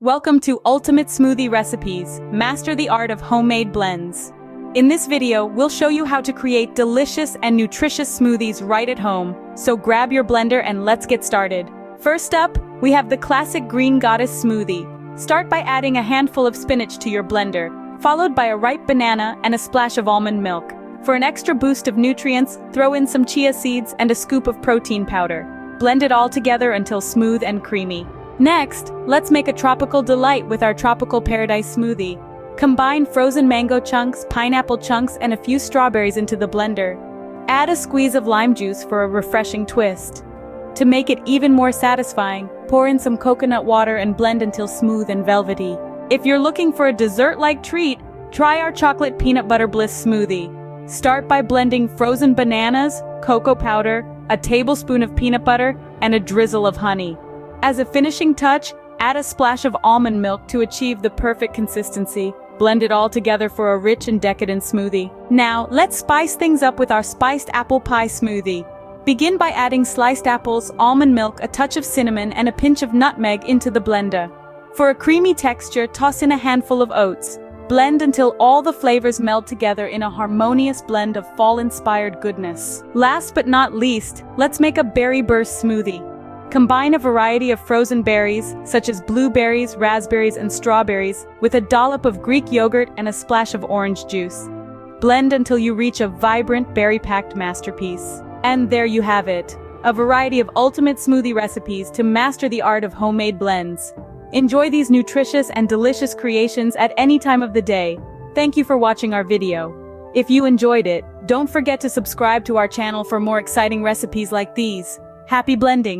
Welcome to Ultimate Smoothie Recipes, master the art of homemade blends. In this video, we'll show you how to create delicious and nutritious smoothies right at home, so grab your blender and let's get started. First up, we have the classic Green Goddess smoothie. Start by adding a handful of spinach to your blender, followed by a ripe banana and a splash of almond milk. For an extra boost of nutrients, throw in some chia seeds and a scoop of protein powder. Blend it all together until smooth and creamy. Next, let's make a tropical delight with our tropical paradise smoothie. Combine frozen mango chunks, pineapple chunks, and a few strawberries into the blender. Add a squeeze of lime juice for a refreshing twist. To make it even more satisfying, pour in some coconut water and blend until smooth and velvety. If you're looking for a dessert-like treat, try our chocolate peanut butter bliss smoothie. Start by blending frozen bananas, cocoa powder, a tablespoon of peanut butter, and a drizzle of honey. As a finishing touch, add a splash of almond milk to achieve the perfect consistency. Blend it all together for a rich and decadent smoothie. Now, let's spice things up with our spiced apple pie smoothie. Begin by adding sliced apples, almond milk, a touch of cinnamon, and a pinch of nutmeg into the blender. For a creamy texture, toss in a handful of oats. Blend until all the flavors meld together in a harmonious blend of fall-inspired goodness. Last but not least, let's make a berry burst smoothie. Combine a variety of frozen berries, such as blueberries, raspberries, and strawberries, with a dollop of Greek yogurt and a splash of orange juice. Blend until you reach a vibrant, berry-packed masterpiece. And there you have it, a variety of ultimate smoothie recipes to master the art of homemade blends. Enjoy these nutritious and delicious creations at any time of the day. Thank you for watching our video. If you enjoyed it, don't forget to subscribe to our channel for more exciting recipes like these. Happy blending!